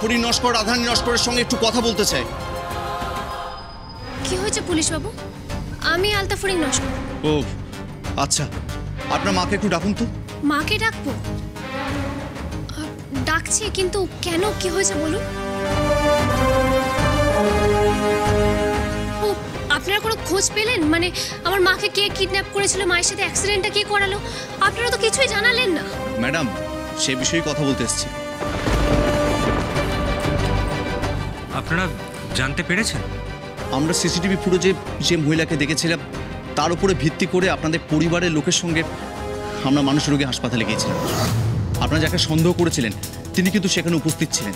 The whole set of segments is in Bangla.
ফরিদ নস্কর রাধারানী নস্করের সঙ্গে একটু কথা বলতে চাই। কি হয়েছে পুলিশ বাবু? আমি আলতা ফরিদ নস্কর। ও আচ্ছা, আপনার মাকে একটু ডাকুন তো। মাকে ডাকবো? ডাকছি, কিন্তু কেন, কি হয়েছে বলুন। ও, আপনারা কোনো খোঁজ পেলেন? মানে আমার মাকে কে কিডন্যাপ করেছিল, মায়ের সাথে অ্যাক্সিডেন্টটা কে করালো, আপনারা তো কিছুই জানালেন না। ম্যাডাম, সে বিষয়ে কথা বলতে এসেছি। আপনারা জানতে পেরেছেন? আমরা সিসিটিভি ফুটেজে যে মহিলাকে দেখেছিলাম তার উপরে ভিত্তি করে আপনাদের পরিবারের লোকের সঙ্গে আমরা মানুষ রোগী হাসপাতালে গিয়েছিলাম। আপনারা যাকে সন্দেহ করেছিলেন তিনি কিন্তু সেখানে উপস্থিত ছিলেন।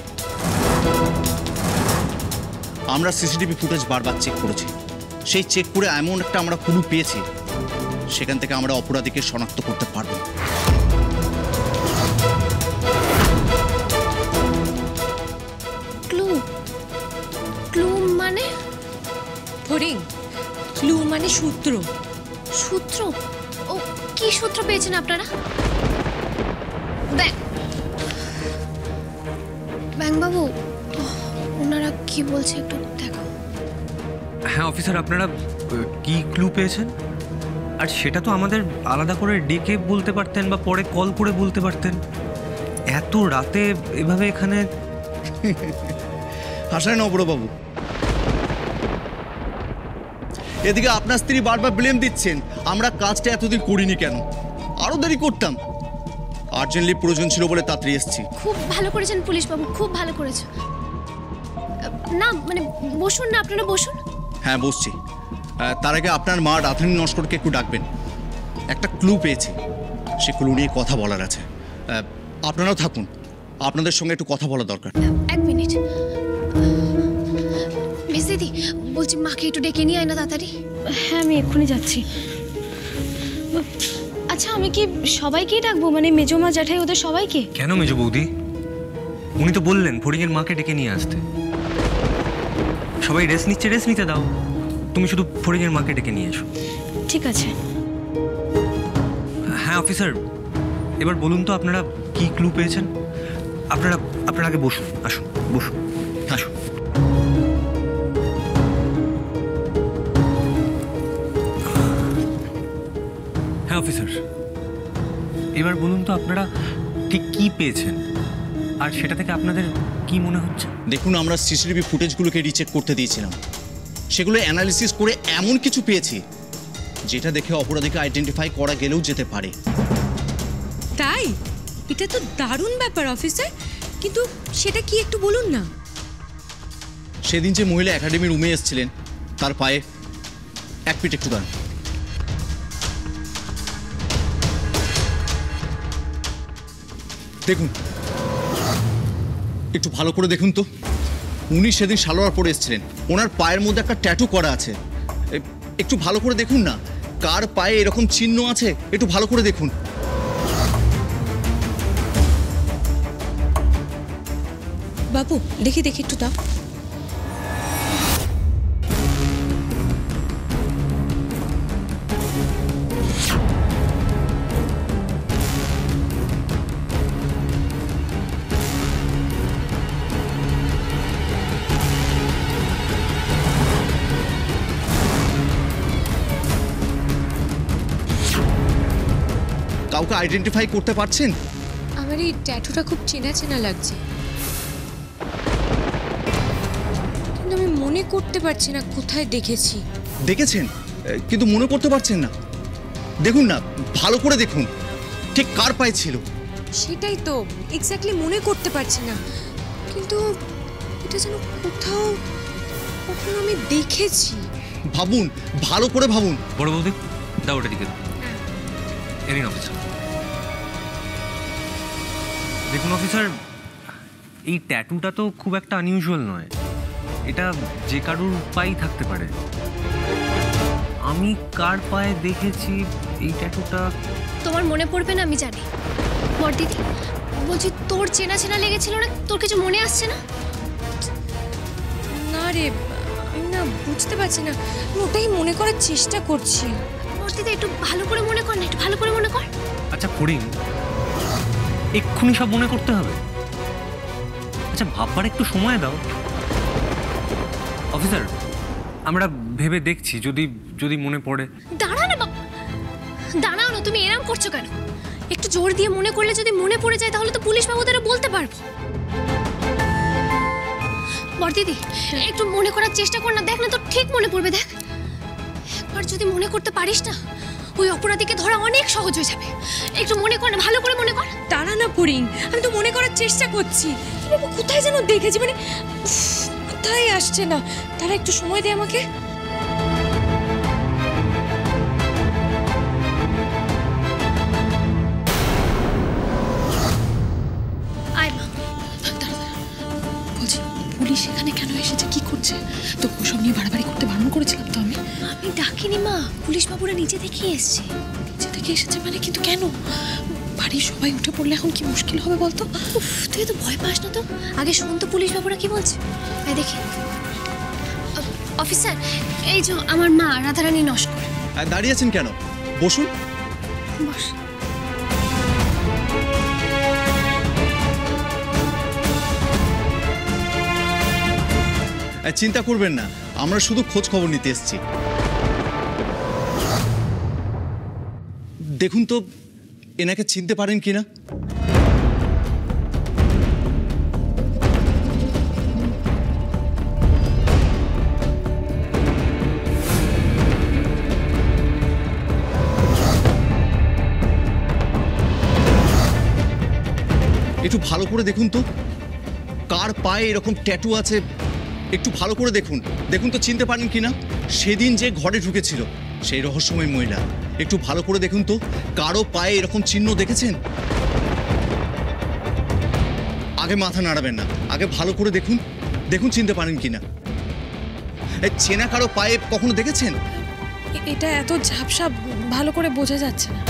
আমরা সিসিটিভি ফুটেজ বারবার চেক করেছি। সেই চেক করে এমন একটা আমরা ক্লু পেয়েছি, সেখান থেকে আমরা অপরাধীকে শনাক্ত করতে পারবো। ক্লু? ক্লু মানে? ফরিং, ক্লু মানে সূত্র। সূত্র? ও, কি সূত্র পেয়েছেন আপনারা? ব্যাংবাবু, ওনারা কি বলছে একটু দেখো। হ্যাঁ অফিসার, আপনারা কি ক্লু পেয়েছেন? আর সেটা তো আমাদের আলাদা করে ডেকে বলতে পারতেন বা পরে কল করে বলতে পারতেন। এত রাতে এভাবে এখানে হাসায় না বড়বাবু। এদিকে আপনার স্ত্রী বারবার ব্লেম দিচ্ছেন আমরা কাজটা এতদিন করিনি কেন, আরো দেরি করতাম। আর্জেন্টলি প্রয়োজন ছিল বলে তাড়াতাড়ি এসেছি। খুব ভালো করেছেন পুলিশ বাবু, খুব ভালো করেছেন। না মানে বসুন না, আপনারা বসুন। হ্যাঁ বসছি। তার আগে আপনার মা রাধারানী নস্করকে একটু ডাকবেন। একটা ক্লু পেয়েছি, সে ক্লু নিয়ে কথা বলার আছে। আপনারাও থাকুন, আপনাদের সঙ্গে একটু কথা বলা দরকার। এক মিনিট মিস দিদি, বলছি মাকে একটু ডেকে নিয়ে আয় না তাড়াতাড়ি। হ্যাঁ আমি এক্ষুনি যাচ্ছি। আচ্ছা আমি কি সবাইকেই ডাকবো, মানে মেজো মা জ্যাঠাই ওদের সবাইকে? কেন মেজো বৌদি? উনি তো বললেন ফড়িংয়ের মাকে ডেকে নিয়ে আসতে। সবাই রেস্ট নিচ্ছে, রেস্ট নিতে দাও। তুমি শুধু ফড়িংয়ের মাকে ডেকে নিয়ে এসো। ঠিক আছে। হ্যাঁ অফিসার, এবার বলুন তো আপনারা কি ক্লু পেয়েছেন? আপনারা আগে বসুন, আসুন বসুন, আসুন। হ্যাঁ অফিসার, এবার বলুন তো আপনারা ঠিক কি পেয়েছেন আর সেটা থেকে আপনাদের কি মনে হচ্ছে? দেখুন, আমরা সিসিটিভি ফুটেজগুলোকে রিচেক করতে দিয়েছিলাম। সেগুলো অ্যানালিসিস করে এমন কিছু পেয়েছি যেটা দেখে অপরাধীকে আইডেন্টিফাই করা গেলেও যেতে পারে। তাই? এটা তো দারুণ ব্যাপার অফিসার, কিন্তু সেটা কি একটু বলুন না। সেদিন যে মহিলা একাডেমির রুমে এসেছিলেন তার পায়ে এক পিঠ একটু দাঁড়ান। দেখুন, একটু ভালো করে দেখুন তো। উনি সেদিন সালোয়ার পরে এসেছিলেন, ওনার পায়ের মধ্যে একটা ট্যাটু করা আছে। একটু ভালো করে দেখুন না, কার পায়ে এরকম চিহ্ন আছে একটু ভালো করে দেখুন। বাবু দেখি একটু দাও। কাউকে আইডেন্টিফাই করতে পারছেন? আমার এই ট্যাটুটা খুব চেনা চেনা লাগছে, কিন্তু আমি মনে করতে পারছি না কোথায় দেখেছি। দেখেছেন কিন্তু মনে করতে পারছেন না? দেখুন না, ভালো করে দেখুন ঠিক কার পায়ে ছিল। সেটাই তো, এক্স্যাক্টলি মনে করতে পারছি না, কিন্তু এটা যেন কোথাও কখনো আমি দেখেছি। ভাবুন, ভালো করে ভাবুন। বড় বৌদি দাও ওটা দিকে। এনিন অফিসার। দেখুন অফিসার, এই ট্যাটুটা তো খুব একটা আনইউজুয়াল নয়। এটা যে কারুর পায়েই থাকতে পারে। আমি কার পায়ে দেখেছি এই ট্যাটুটা তোমার মনে পড়বে না আমি জানি। বড় দিদি বলছি, তোর চেনা চেনা লেগেছিল না? তোর কিছু মনে আসছে না? না রে, আমি না বুঝতে পারছি না, আমি ওটাই মনে করার চেষ্টা করছি। বড় দিদি একটু ভালো করে মনে কর না, একটু ভালো করে মনে কর। আচ্ছা ফড়িং, এক্ষুনি সব মনে করতে হবে? আচ্ছা আচ্ছা ভাববার একটু সময় দাও। অফিসার, আমরা ভেবে দেখছি, যদি যদি মনে পড়ে। দাঁড়াও না বাবা, দাঁড়াও না, তুমি এরম করছো কেন? একটু জোর দিয়ে মনে করলে যদি মনে পড়ে যায় তাহলে তো পুলিশ বাবুদেরও বলতে পারবো। বড়দিদি, একটু মনে করার চেষ্টা কর না, দেখ না তো ঠিক মনে পড়বে। দেখ, একবার যদি মনে করতে পারিস না, ওই অপরাধীকে ধরা অনেক সহজ হয়ে যাবে। একটু মনে কর না, ভালো করে মনে কর। দাঁড়া না ফড়িং, আমি তো মনে করার চেষ্টা করছি। বাবু কোথায় যেন দেখেছি, মানে কোথায় আসছে না। তারা একটু সময় দে আমাকে। আয় মা। বলছি, পুলিশ এখানে কেন এসেছে, কি করছে? তো ওসব নিয়ে বাড়াবাড়ি করতে বারণ করেছিলাম তো আমি। আমি ডাকিনি মা, পুলিশ বাবুরা নিজে থেকেই এসছে। নিচে থেকে এসেছে মানে? কিন্তু কেন? বাড়ির সবাই উঠে পড়লে এখন কি মুশকিল হবে বলতো? উফ, তুই তো ভয় পাস না তো। আগে শোন তো পুলিশ বাবুরা কি বলছে। আয় দেখি। অফিসার, এই যে আমার মা রাধারানী নস্কর। দাঁড়িয়ে আছেন কেন? বসুন। বস। চিন্তা করবেন না, আমরা শুধু খোঁজ খবর নিতে এসেছি। দেখুন তো এনাকে চিনতে পারেন কিনা। একটু ভালো করে দেখুন তো, কার পায়ে এরকম ট্যাটু আছে একটু ভালো করে দেখুন। দেখুন তো চিনতে পারেন কিনা। সেদিন যে ঘরে ঢুকেছিল সেই রহস্যময় মহিলা, একটু ভালো করে দেখুন তো কারো পায়ে এরকম চিহ্ন দেখেছেন? আগে মাথা নাড়াবেন না, আগে ভালো করে দেখুন, দেখুন চিনতে পারেন কিনা। চেনা কারো পায়ে কখনো দেখেছেন? এটা এত ঝাপসা, ভালো করে বোঝা যাচ্ছে না।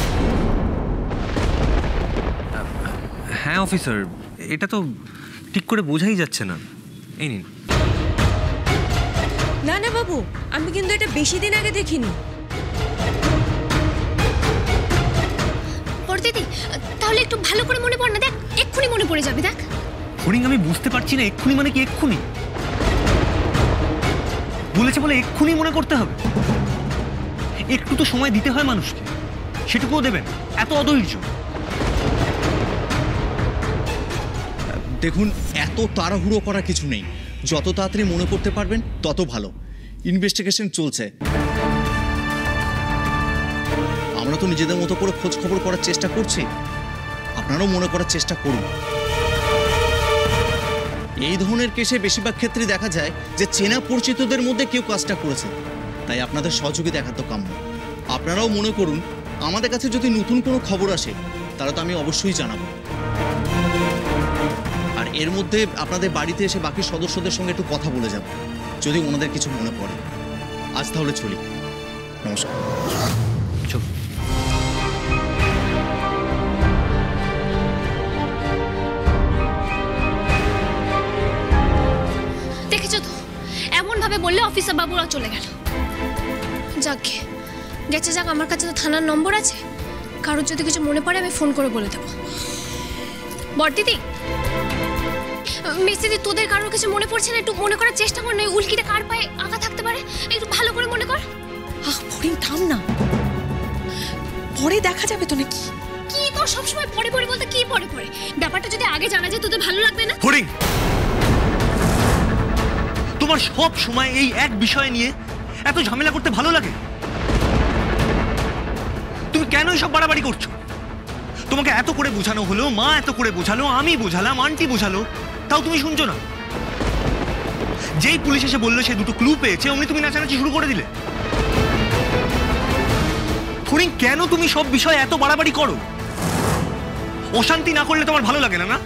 হ্যাঁ অফিসার, এটা তো ঠিক করে বোঝাই যাচ্ছে না। এই নিন। না না বাবু, আমি কিন্তু এটা বেশি দিন আগে দেখিনি। বড়দিদি, তাহলে একটু ভালো করে মনে পড় না। দেখ, এক্ষুনি মনে পড়ে যাবে। দেখ ফড়িং, আমি বুঝতে পারছি না এক্ষুনি মানে কি। এক্ষুনি বলেছে বলে এক্ষুনি মনে করতে হবে? একটু তো সময় দিতে হয় মানুষকে, সেটুকুও দেবেন? এত অধৈর্য? দেখুন, এত তাড়াহুড়ো করার কিছু নেই। যত তাড়াতাড়ি মনে করতে পারবেন তত ভালো। ইনভেস্টিগেশন চলছে, আমরা তো নিজেদের মতো করে খোঁজ খবর করার চেষ্টা করছি। আপনারাও মনে করার চেষ্টা করুন। এই ধরনের কেসে বেশিরভাগ ক্ষেত্রে দেখা যায় যে চেনা পরিচিতদের মধ্যে কেউ কাজটা করেছে, তাই আপনাদের সহযোগিতা দেখা তো কাম্য। আপনারাও মনে করুন, আমাদের কাছে যদি নতুন কোনো খবর আসে তাহলে তো আমি অবশ্যই জানাবো। আর এর মধ্যে আপনাদের বাড়িতে এসে বাকি সদস্যদের সঙ্গে একটু কথা বলে যাব, যদি ওনাদের কিছু মনে পড়ে। আজ তাহলে চলি, নমস্কার। চল। দেখেছো তো, এমন ভাবে বললে অফিসার বাবুরাও চলে গেল। যাক গেছে যাক, আমার কাছে তো থানার নম্বর আছে। কারোর যদি কিছু মনে পড়ে আমি ফোন করে বলে দেবো। বড়দিদি, মিস্ত্রি, তোদের কারোর কিছু মনে পড়ছে না? একটু মনে করার চেষ্টা কর না। উল্কিতে কার পায়ে আঁকা থাকতে পারে, একটু ভালো করে মনে কর। ফড়িং থাম না, পরে দেখা যাবে তো নাকি? কি তোর সবসময় পরে পরে বলতে, কি পরে পরে? ব্যাপারটা যদি আগে জানা যায় তোদের ভালো লাগবে না? ফড়িং, তোমার সব সময় এই এক বিষয় নিয়ে এত ঝামেলা করতে ভালো লাগে? তুমি কেন সব বাড়াবাড়ি করছো? তোমাকে এত করে বোঝানো হলো, মা এত করে বোঝালো, আমি বোঝালাম, আন্টি বোঝালো, তাও তুমি শুনছো না। যেই পুলিশ এসে বললো সে দুটো ক্লু পেয়েছে, অমনি তুমি নাচানাচি শুরু করে দিলে। ফড়িং, কেন তুমি সব বিষয়ে এত বাড়াবাড়ি করো? অশান্তি না করলে তোমার ভালো লাগে না? না